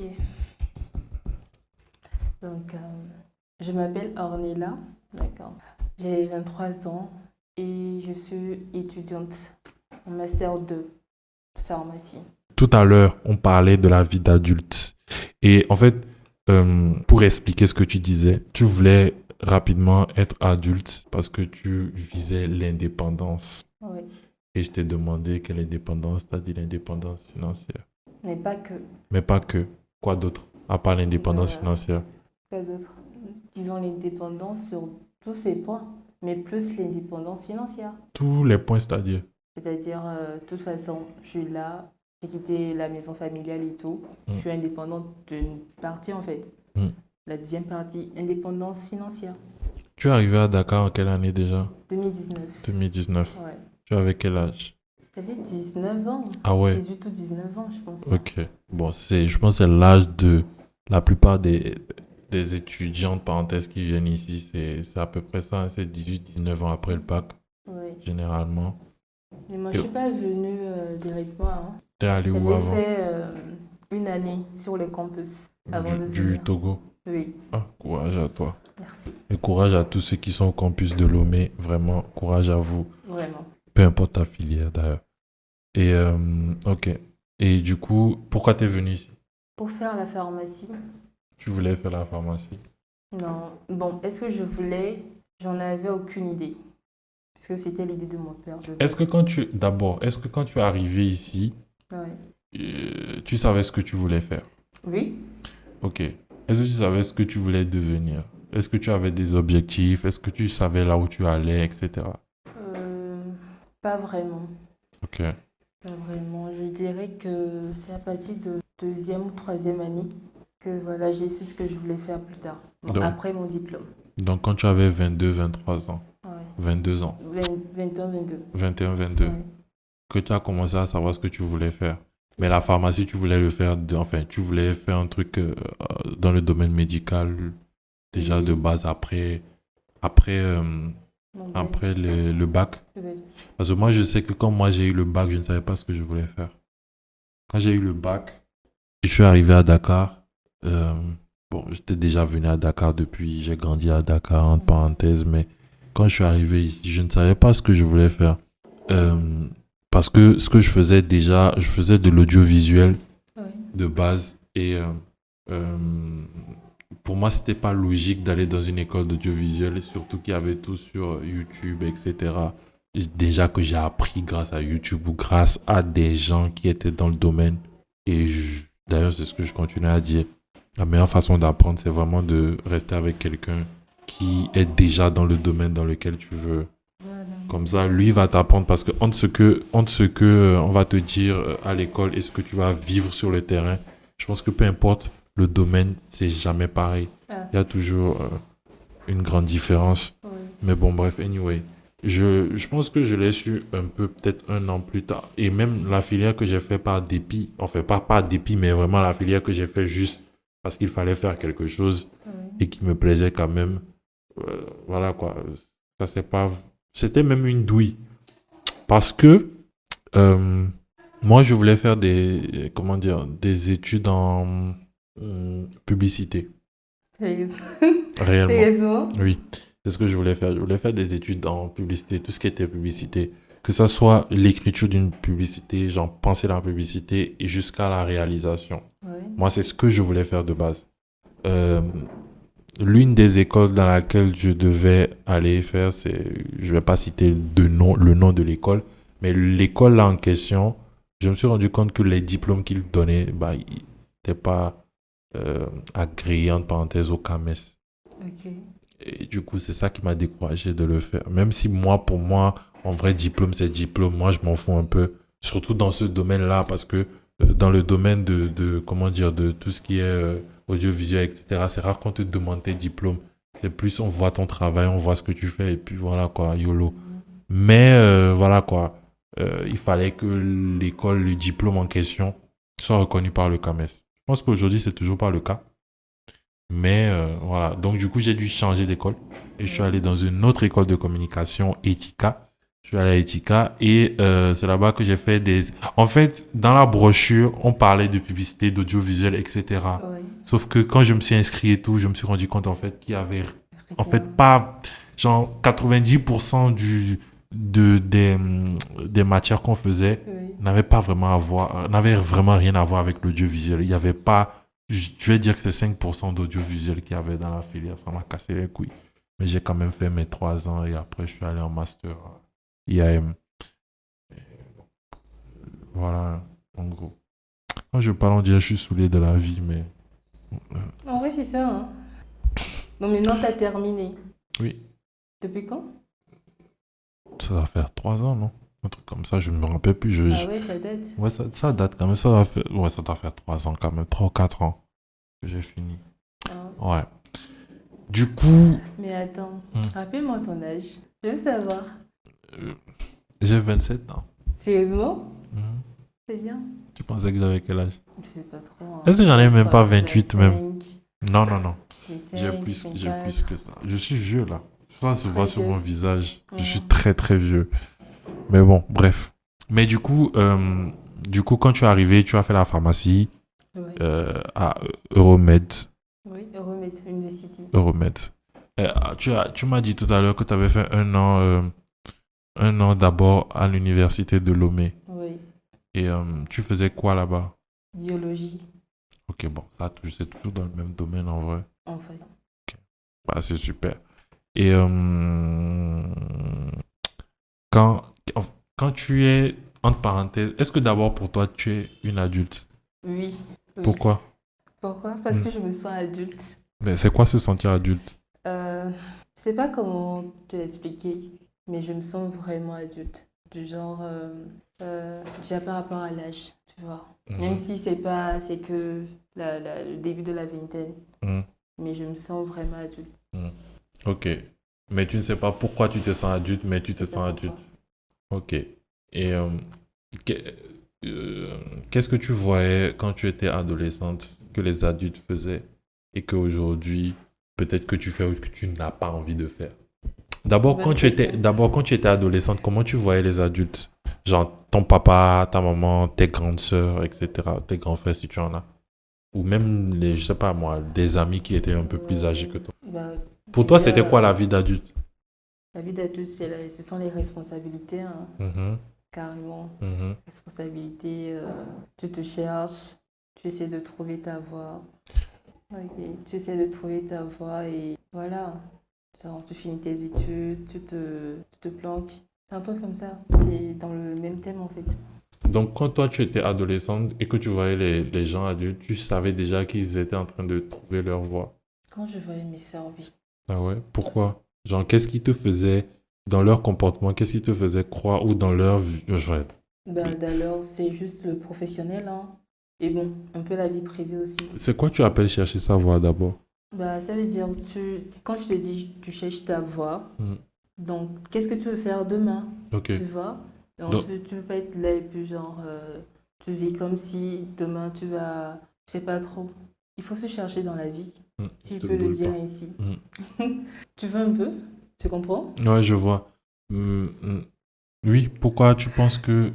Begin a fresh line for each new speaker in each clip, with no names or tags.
Ok. Donc, je m'appelle Ornella, d'accord. J'ai 23 ans et je suis étudiante en Master 2 pharmacie.
Tout à l'heure, on parlait de la vie d'adulte. Et en fait, pour expliquer ce que tu disais, tu voulais rapidement être adulte parce que tu visais l'indépendance.
Oui,
Et je t'ai demandé quelle indépendance, tu as dit l'indépendance financière.
mais pas que.
Mais pas que. Quoi d'autre, à part l'indépendance
Euh,
financière?
Quoi d'autre? Disons l'indépendance sur tous ces points, mais plus l'indépendance financière.
Tous les points, c'est-à-dire.
C'est-à-dire, de toute façon, je suis là, j'ai quitté la maison familiale et tout. Je
Mm,
suis indépendante d'une partie en fait.
mm.
La deuxième partie, indépendance financière.
Tu es arrivé à Dakar en quelle année déjà?
2019.
2019.
Ouais.
Tu avais quel âge?
J'avais 19 ans.
Ah ouais,
18 ou 19 ans, je pense bien.
ok. Bon, je pense que c'est l'âge de la plupart des étudiantes, parenthèses, qui viennent ici. C'est à peu près ça, hein, c'est 18-19 ans après le bac,
Ouais.
généralement.
Mais moi,
Et
je suis pas venue directement, hein.
t'es allé où
J'avais
avant?
fait une année sur le campus avant de
Du
venir.
Togo.
Oui,
Ah, courage à toi.
merci.
Et courage à tous ceux qui sont au campus de Lomé. Vraiment, courage à vous.
Vraiment.
Peu importe ta filière, d'ailleurs. Et, ok. Et du coup, pourquoi t'es venu ici?
Pour faire la pharmacie,
Tu voulais faire la pharmacie?
non. Bon, est-ce que je voulais? J'en avais aucune idée. Puisque c'était l'idée de mon père de
Est-ce que
base.
est-ce que quand tu es arrivé ici,
Ouais.
tu savais ce que tu voulais faire?
Oui?
Ok. Est-ce que tu savais ce que tu voulais devenir? Est-ce que tu avais des objectifs? Est-ce que tu savais là où tu allais, etc.
Euh, Pas vraiment.
Ok.
Pas vraiment. Je dirais que c'est à partir de deuxième ou troisième année que voilà, j'ai su ce que je voulais faire plus tard. Bon,
Donc,
après mon diplôme.
donc quand tu avais 22-23 ans,
Ouais.
22 ans,
21, 22.
21-22,
Ouais.
que tu as commencé à savoir ce que tu voulais faire. Mais la pharmacie, tu voulais le faire, enfin, tu voulais faire un truc dans le domaine médical déjà de
Oui.
base après,
Donc,
après le bac.
ouais.
Parce que moi, je sais que quand moi j'ai eu le bac, je ne savais pas ce que je voulais faire. Quand j'ai eu le bac, je suis arrivé à Dakar. euh, bon, j'étais déjà venu à Dakar depuis, j'ai grandi à Dakar, entre parenthèses, mais quand je suis arrivé ici, je ne savais pas ce que je voulais faire. Euh, Parce que ce que je faisais déjà, je faisais de l'audiovisuel
Ouais.
de base et euh, pour moi, c'était pas logique d'aller dans une école d'audiovisuel, et surtout qu'il y avait tout sur YouTube, etc. Déjà que j'ai appris grâce à YouTube ou grâce à des gens qui étaient dans le domaine. Et d'ailleurs, c'est ce que je continue à dire. La meilleure façon d'apprendre, c'est vraiment de rester avec quelqu'un qui est déjà dans le domaine dans lequel tu veux.
Voilà.
Comme ça, lui va t'apprendre parce que entre ce que on va te dire à l'école et ce que tu vas vivre sur le terrain, je pense que peu importe le domaine, c'est jamais pareil.
Ah,
Il y a toujours une grande différence.
ouais.
Mais bon, bref, anyway. Je pense que je l'ai su un peu, peut-être un an plus tard. Et même la filière que j'ai fait par dépit, enfin pas par dépit, mais vraiment la filière que j'ai fait juste parce qu'il fallait faire quelque chose
Ouais.
et qui me plaisait quand même. Voilà quoi. Ça c'est pas. C'était même une douille. Parce que euh, moi je voulais faire comment dire, des études en publicité.
Sérieusement.
Réellement.
Sérieusement?
Oui. C'est ce que je voulais faire. Je voulais faire des études en publicité, tout ce qui était publicité. Que ça soit l'écriture d'une publicité, genre penser la publicité et jusqu'à la réalisation.
Ouais.
Moi, c'est ce que je voulais faire de base. Euh, L'une des écoles dans laquelle je devais aller faire, je vais pas citer le nom de l'école, mais l'école là en question, je me suis rendu compte que les diplômes qu'ils donnaient, bah, ils n'étaient pas agréés, entre parenthèses, au CAMES.
Ok.
Et du coup, c'est ça qui m'a découragé de le faire. Même si moi, pour moi, en vrai, diplôme, c'est diplôme. Moi, je m'en fous un peu. Surtout dans ce domaine-là, parce que dans le domaine comment dire, de tout ce qui est audiovisuel, etc., c'est rare qu'on te demande tes diplômes. C'est plus, on voit ton travail, on voit ce que tu fais, et puis voilà, quoi, YOLO. Mais voilà, quoi. Il fallait que l'école, le diplôme en question, soit reconnu par le CAMES. Je pense qu'aujourd'hui, c'est toujours pas le cas. Mais voilà, donc du coup, j'ai dû changer d'école et je suis allé dans une autre école de communication, Etika. Je suis allé à Etika et c'est là-bas que j'ai fait des... En fait, dans la brochure, on parlait de publicité, d'audiovisuel, etc.
Oui,
Sauf que quand je me suis inscrit et tout, je me suis rendu compte en fait qu'il y avait en fait
rien.
pas... Genre 90% des matières qu'on faisait
Oui.
n'avaient pas vraiment à voir, n'avaient vraiment rien à voir avec l'audiovisuel. Il y avait pas... Je vais dire que c'est 5% d'audiovisuel qu'il y avait dans la filière. Ça m'a cassé les couilles. Mais j'ai quand même fait mes 3 ans et après je suis allé en master IAM. Voilà, en gros. Quand je parle, on dirait que je suis saoulé de la vie, mais
En vrai, c'est ça, hein. Donc maintenant, tu as terminé.
oui,
Depuis quand?
ça va faire 3 ans, non? Un truc comme ça, je ne me rappelle plus.
Ah ouais, ça date.
Ouais, ça date quand même. Ça doit faire 3 ans quand même, 3 ou 4 ans que j'ai fini.
Ah.
Ouais. Du coup,
Mais attends,
Hmm.
rappelle-moi ton âge. Je veux savoir.
euh, j'ai 27 ans.
Sérieusement?
Mhm.
C'est bien.
Tu pensais que j'avais quel âge?
Je sais pas trop, hein.
Est-ce que j'en ai même pas 28 même?
25,
Non, non, non.
25,
J'ai plus
24.
que ça. Je suis vieux là. Ça se
Très
voit sur
vieux.
mon visage. Je suis
Mhm.
très très vieux. Mais bon, bref. Mais du coup, quand tu es arrivé, tu as fait la pharmacie
Ouais.
à Euromed.
Oui, Euromed University.
Euromed. Tu m'as dit tout à l'heure que tu avais fait 1 an d'abord à l'université de Lomé.
Oui,
Et tu faisais quoi là-bas?
biologie,
Ok, bon, c'est toujours dans le même domaine en vrai.
en fait.
Bah, c'est super. Et quand, quand tu es, entre parenthèses, est-ce que d'abord pour toi, tu es une adulte?
Oui, oui.
Pourquoi?
Pourquoi? Parce
Hmm.
que je me sens adulte.
Mais c'est quoi se sentir adulte?
Je sais pas comment te l'expliquer, mais je me sens vraiment adulte. Du genre, déjà par rapport à l'âge, tu vois. Même
Mhm.
si c'est que le début de la vingtaine,
Mhm.
mais je me sens vraiment adulte.
Mhm. Ok. Mais tu ne sais pas pourquoi tu te sens adulte, mais tu
Je
te
sais pas
sens
pourquoi.
adulte. Ok. Et que- qu'est-ce que tu voyais quand tu étais adolescente que les adultes faisaient et qu'aujourd'hui, peut-être que tu fais ou que tu n'as pas envie de faire?
Bonne question.
D'abord, quand tu étais adolescente, comment tu voyais les adultes? Genre ton papa, ta maman, tes grandes sœurs, etc., tes grands frères si tu en as. Ou même je sais pas moi, des amis qui étaient un peu plus âgés que toi.
Bah,
Pour toi, c'était
déjà,
quoi la vie d'adulte?
la vie d'adulte, ce sont les responsabilités, hein,
Mhm,
carrément.
mhm.
Responsabilités, tu te cherches, tu essaies de trouver ta voie. Ok, tu essaies de trouver ta voie et voilà. Genre, tu finis tes études, tu te planques. C'est un truc comme ça. C'est dans le même thème en fait.
Donc, quand toi, tu étais adolescente et que tu voyais les gens adultes, tu savais déjà qu'ils étaient en train de trouver leur voie.
Quand je voyais mes sœurs, oui.
Ah ouais? Pourquoi? Genre, qu'est-ce qui te faisait, dans leur comportement, qu'est-ce qui te faisait croire ou dans leur vie?
Ben, d'ailleurs, c'est juste le professionnel, hein. Et bon, un peu la vie privée aussi.
C'est quoi tu appelles chercher sa voie d'abord?
Bah, ça veut dire, quand je te dis, tu cherches ta voie,
Hmm.
donc qu'est-ce que tu veux faire demain?
Ok.
Tu vois? Donc,
Donc,
tu veux pas être là et puis genre, tu vis comme si demain tu vas, je sais pas trop. Il faut se chercher dans la vie, si je
te
peux le
brûle
dire
pas.
ainsi.
Hmm.
Tu veux un peu? Tu comprends?
Ouais, je vois. Oui, pourquoi tu penses que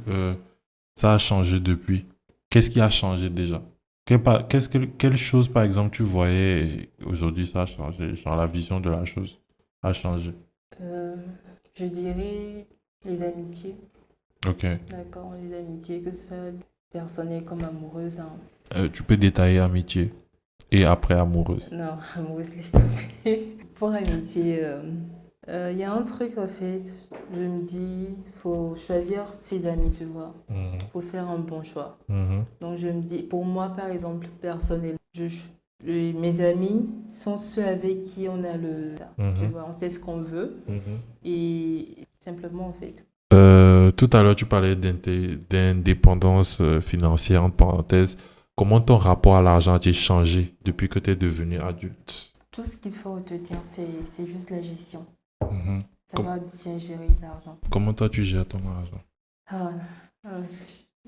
ça a changé depuis? Qu'est-ce qui a changé déjà? Quelle chose, par exemple, tu voyais et aujourd'hui ça a changé? Genre la vision de la chose a changé.
Euh, je dirais les amitiés,
Ok.
d'accord? Les amitiés, que ce soit personnelles comme amoureuses, hein.
Tu peux détailler amitié et après amoureuse.
Non, amoureuse, laisse tomber. Pour amitié, il y a un truc en fait, je me dis, faut choisir ses amis, tu vois.
Mhm.
Faut faire un bon choix.
Mhm.
Donc je me dis, pour moi par exemple, personnellement, mes amis sont ceux avec qui on a tu
Mhm.
vois, on sait ce qu'on veut
Mhm.
et simplement en fait.
Tout à l'heure, tu parlais d'indépendance financière, entre parenthèses. Comment ton rapport à l'argent a-t-il changé depuis que tu es devenu adulte?
Tout ce qu'il faut te dire, c'est juste la gestion.
Mhm.
Ça
Com-
va bien gérer l'argent.
Comment toi tu gères ton argent?
Ah, ah,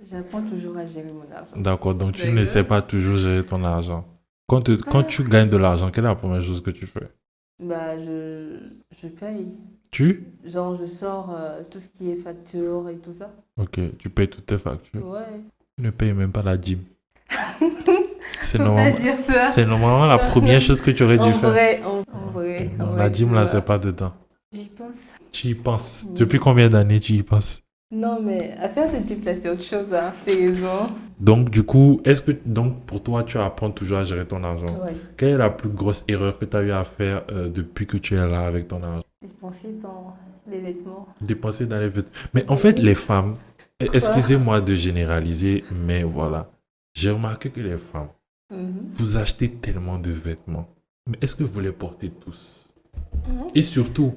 j'apprends toujours à gérer mon argent.
D'accord, donc tu ne sais
D'accord.
pas toujours gérer ton argent. Quand
Ah,
tu gagnes de l'argent, quelle est la première chose que tu fais?
bah, je paye. Genre, je sors tout ce qui est facture et tout ça.
Ok, tu payes toutes tes factures.
Ouais.
Tu ne payes même pas la gym. C'est
Faut pas
normalement,
dire ça.
c'est normalement la première chose que tu aurais dû
En
faire.
vrai, en vrai.
Non,
En
la
vrai,
gym,
tu
là,
vois.
c'est pas dedans.
J'y pense.
Tu y penses.
Oui.
Depuis combien d'années tu y penses?
Non, mais à faire de dupe, là, c'est autre chose, hein. Sérieusement.
Donc, du coup, donc, pour toi, tu apprends toujours à gérer ton argent?
Ouais.
Quelle est la plus grosse erreur que tu as eu à faire depuis que tu es là avec ton argent?
Dépenser dans les vêtements.
Dépenser dans les vêtements. Mais en fait, les femmes, excusez-moi de généraliser, mais voilà. J'ai remarqué que les femmes,
Mhm.
vous achetez tellement de vêtements. Mais est-ce que vous les portez tous?
Mhm.
Et surtout,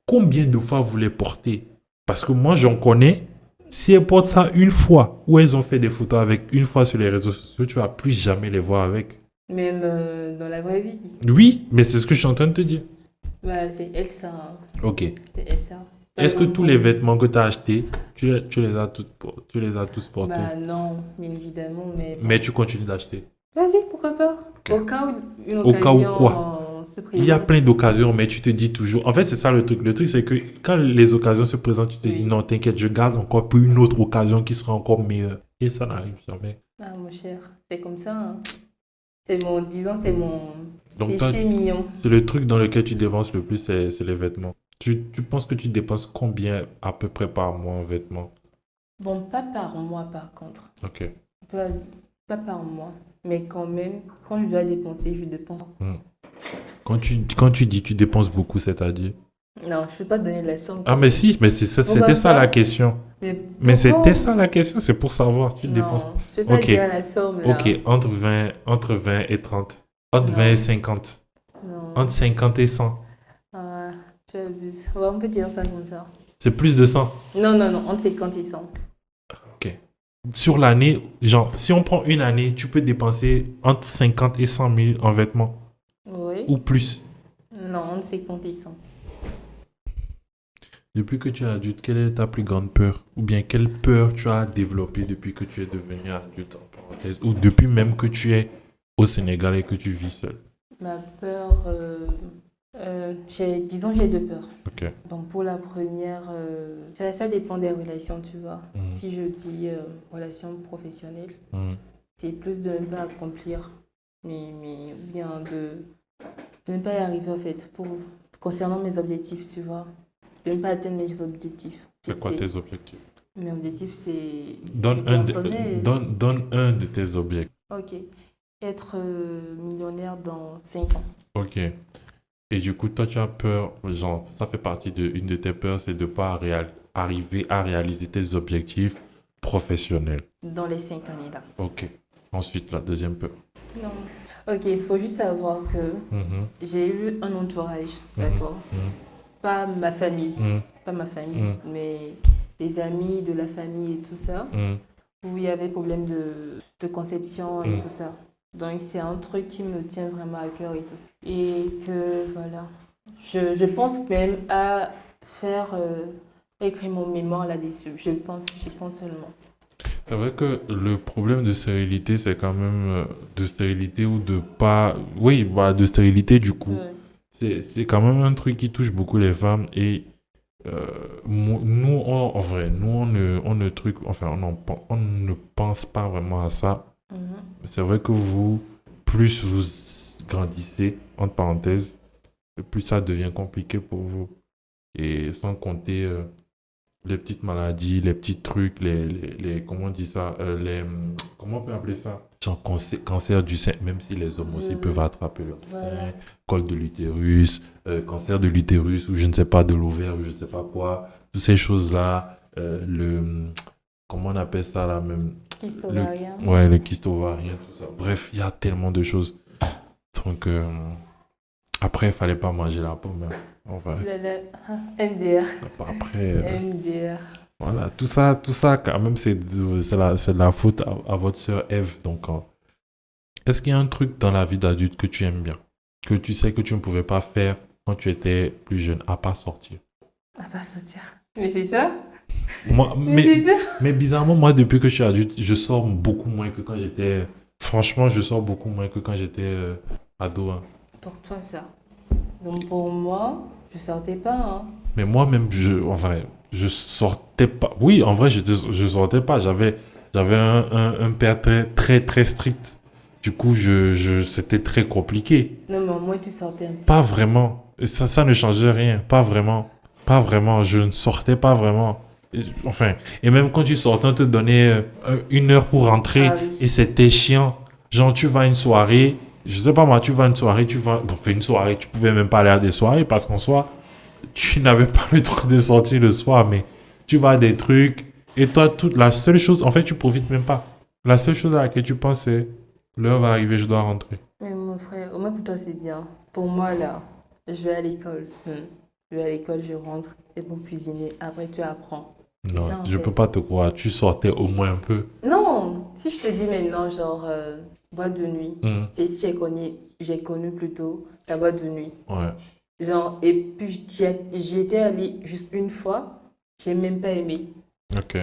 combien de fois vous les portez? Parce que moi, j'en connais. Si elles portent ça une fois, ou elles ont fait des photos avec une fois sur les réseaux sociaux, tu vas plus jamais les voir avec.
Même dans la vraie vie.
Oui, mais c'est ce que je suis en train de te dire.
Bah, c'est Elsa, hein.
Ok.
C'est Elsa. Par
Est-ce que
exemple,
tous les vêtements que tu as achetés, tu les as tu les as tous portés?
Bah non, bien évidemment, mais...
Mais tu continues d'acheter.
Vas-y, pourquoi pas?
Ok.
Au cas où une
Au cas où
occasion
quoi?
se
Il y a
présente.
plein d'occasions, mais tu te dis toujours. En fait, c'est ça le truc. Le truc, c'est que quand les occasions se présentent, tu te dis
Oui.
non, t'inquiète, je garde encore pour une autre occasion qui sera encore meilleure. Et ça n'arrive jamais.
Ah, mon cher, c'est comme ça, hein. C'est mon, disons, c'est mon
Donc, toi,
péché mignon.
c'est le truc dans lequel tu dépenses le plus, c'est les vêtements. Tu penses que tu dépenses combien à peu près par mois en vêtements?
Bon, pas par mois, par contre.
Ok.
Pas, pas par mois. Mais quand même, quand je dois dépenser, je dépense.
Quand tu dis tu dépenses beaucoup, c'est-à-dire?
Non, je ne peux pas donner la somme.
Ah, mais si, mais c'était ça
pas?
la question.
Mais
Mais
pourquoi?
c'était ça la question, c'est pour savoir. Tu dépenses.
Non, je ne peux pas
Ok.
dire la somme, là.
Ok, entre 20 et 30. Entre
Non.
20 et 50.
Non.
Entre 50 et 100.
Ah, tu abuses. Ouais, on peut dire ça comme ça.
C'est plus de 100.
Non, non, non, entre 50 et 100.
Ok. Sur l'année, genre, si on prend une année, tu peux dépenser entre 50 et 100 000 en vêtements.
Oui.
Ou plus.
Non, entre 50 et 100.
Depuis que tu es adulte, quelle est ta plus grande peur? Ou bien quelle peur tu as développée depuis que tu es devenu adulte, en parenthèse? Ou depuis même que tu es au Sénégal et que tu vis seul?
Ma peur, disons, j'ai deux peurs.
Ok.
Donc, pour la première, ça dépend des relations, tu vois.
Mhm.
Si je dis relation professionnelle,
Mhm.
c'est plus de ne pas accomplir, ou bien de ne pas y arriver, en fait, concernant mes objectifs, tu vois. De ne pas atteindre mes objectifs.
C'est quoi tes objectifs?
Mes objectifs, c'est
Donne
personnel.
donne un de tes objectifs.
Ok. Être millionnaire dans 5 ans.
Ok. Et du coup, toi, tu as peur, genre, ça fait partie une de tes peurs, c'est de ne pas arriver à réaliser tes objectifs professionnels.
Dans les 5 années là.
Ok. Ensuite, la deuxième peur.
Non. Ok, il faut juste savoir que
Mhm,
j'ai eu un entourage,
Mhm.
d'accord?
mhm,
Pas ma famille,
mhm,
pas ma famille,
Mhm.
mais des amis de la famille et tout ça,
mhm.
où il y avait problème de conception et
Mhm.
tout ça. Donc c'est un truc qui me tient vraiment à cœur et tout ça. Et que voilà, je pense même à faire écrire mon mémoire là-dessus. J'y pense seulement.
C'est vrai que le problème de stérilité, c'est quand même de stérilité ou de pas... Oui, bah, de stérilité, du coup.
Ouais.
C'est quand même un truc qui touche beaucoup les femmes et nous, en vrai, nous, on ne pense pas vraiment à ça.
Mhm.
C'est vrai que plus vous grandissez, entre parenthèses, plus ça devient compliqué pour vous. Et sans compter les petites maladies, les petits trucs, comment on dit ça, comment on peut appeler ça? Genre cancer du sein, même si les hommes aussi peuvent attraper le sein,
Voilà.
col de l'utérus, cancer de l'utérus ou je ne sais pas, de l'ovaire ou je ne sais pas quoi, toutes ces choses-là, comment on appelle ça là même?
Kyste ovarien.
Ouais, les kystes ovariens, tout ça. Bref, il y a tellement de choses. Donc, après, il fallait pas manger la pomme. Hein. Enfin,
MDR.
après,
MDR.
voilà, tout ça, quand même, c'est de la faute à votre sœur Eve. Donc, est-ce qu'il y a un truc dans la vie d'adulte que tu aimes bien, que tu sais que tu ne pouvais pas faire quand tu étais plus jeune, à part sortir?
À pas sortir. Mais c'est ça?
Moi,
Mais c'est ça?
mais bizarrement, moi, depuis que je suis adulte, je sors beaucoup moins que quand j'étais... Franchement, je sors beaucoup moins que quand j'étais ado. Hein.
Pour toi, ça. Donc pour moi, je sortais pas, hein.
Mais moi-même, je sortais pas. Oui, en vrai, je sortais pas. J'avais un père très, très, très strict. Du coup, c'était très compliqué.
Non, mais au moins tu sortais un peu.
Pas vraiment. Et ça ne changeait rien. Pas vraiment. Pas vraiment. Je ne sortais pas vraiment. Enfin, et même quand tu sortais, on te donnait 1 heure pour rentrer
Ah oui.
et c'était chiant. Genre, tu vas à une soirée, je sais pas moi, tu vas à une soirée, bon, fais une soirée, tu pouvais même pas aller à des soirées parce qu'en soi, tu n'avais pas le droit de sortir le soir, mais tu vas à des trucs et toi, la seule chose, en fait, tu profites même pas. La seule chose à laquelle tu penses, c'est l'heure va arriver, je dois rentrer.
Mais mon frère, au moins pour toi c'est bien. Pour moi là, je vais à l'école. Je vais à l'école, je rentre, c'est pour cuisiner. Après tu apprends. C'est
Non,
ça en
je peux
fait.
pas te croire. Tu sortais au moins un peu.
Non, si je te dis maintenant, genre, boîte de nuit,
Mhm.
c'est ici que j'ai connu plutôt la boîte de nuit.
Ouais.
Genre, et puis j'y étais allée juste une fois, j'ai même pas aimé,
Ok.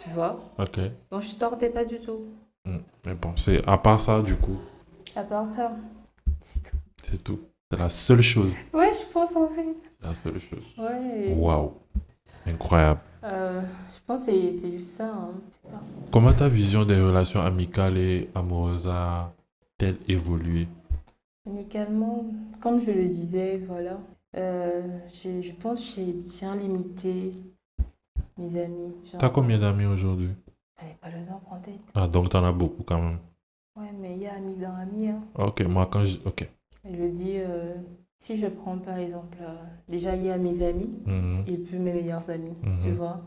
tu vois.
Ok.
Donc je sortais pas du tout.
Mais bon, c'est à part ça, du coup,
À part ça, c'est tout.
c'est tout. C'est la seule chose.
Ouais, je pense en fait.
C'est la seule chose.
Ouais.
Waouh. Incroyable.
Je pense que c'est juste ça, hein. C'est pas-
Comment ta vision des relations amicales et amoureuses a-t-elle évolué?
Amicalement, comme je le disais, voilà. Je pense que j'ai bien limité mes amis.
T'as
Genre,
combien d'amis aujourd'hui?
j'avais pas le nom en tête.
Ah, donc t'en as beaucoup quand même.
Ouais, mais il y a amis dans amis, hein.
Ok, moi quand je... Ok.
Je dis, si je prends par exemple, déjà il y a mes amis
Mhm,
et puis mes meilleurs amis, tu
mhm.
vois.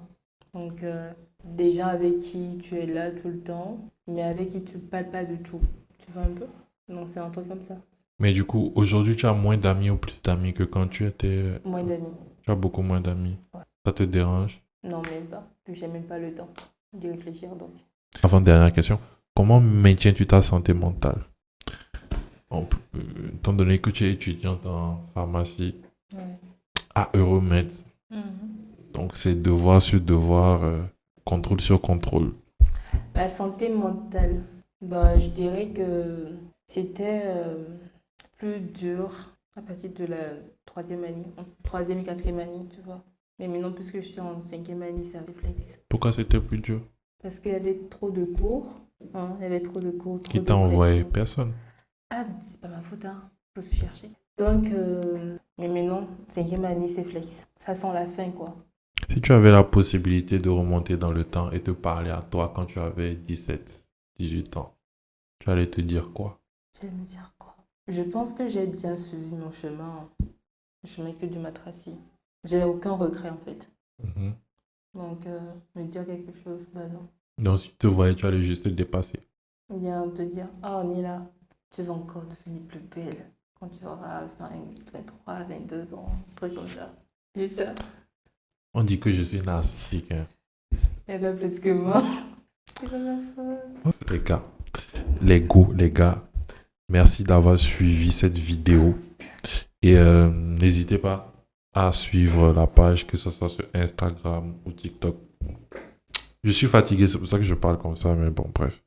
Donc, des gens avec qui tu es là tout le temps, mais avec qui tu ne parles pas du tout, tu vois un peu. Donc, c'est un truc comme ça.
Mais du coup, aujourd'hui, tu as moins d'amis ou plus d'amis que quand tu étais...
Moins d'amis.
Tu as beaucoup moins d'amis.
Ouais.
Ça te dérange?
Non, même pas. Puis, j'ai même pas le temps d'y réfléchir, donc.
Avant-dernière question. Comment maintiens-tu ta santé mentale? Étant donné que tu es étudiante en pharmacie
Ouais.
à Euromed,
Mhm.
donc c'est devoir sur devoir, contrôle sur contrôle.
La santé mentale, bah, je dirais que c'était plus dur à partir de la troisième année, troisième et quatrième année, tu vois. Mais maintenant, puisque je suis en cinquième année, c'est un réflexe.
Pourquoi c'était plus dur?
Parce qu'il y avait trop de cours, hein, il y avait trop de cours, trop
Qui
de
t'a envoyé?
pression.
Personne.
Ah, mais c'est pas ma faute, hein, faut se chercher. Donc, mais maintenant, cinquième année, c'est flex. Ça sent la fin, quoi.
Si tu avais la possibilité de remonter dans le temps et te parler à toi quand tu avais 17, 18 ans, tu allais te dire quoi?
Je vais me dire quoi? Je pense que j'ai bien suivi mon chemin, le chemin que Dieu m'a tracé. J'ai aucun regret, en fait.
Mhm.
Donc, me dire quelque chose, bah non.
Donc si tu te voyais, tu allais juste te dépasser.
Ou bien te dire, ah, on est là, tu vas encore devenir plus belle quand tu auras 20, 23, 22 ans, un truc comme ça. Juste ça.
On dit que je suis narcissique, hein.
Et pas plus que moi. C'est pas ma faute.
Les gars, les gars, merci d'avoir suivi cette vidéo. Et n'hésitez pas à suivre la page, que ce soit sur Instagram ou TikTok. Je suis fatigué, c'est pour ça que je parle comme ça, mais bon, bref.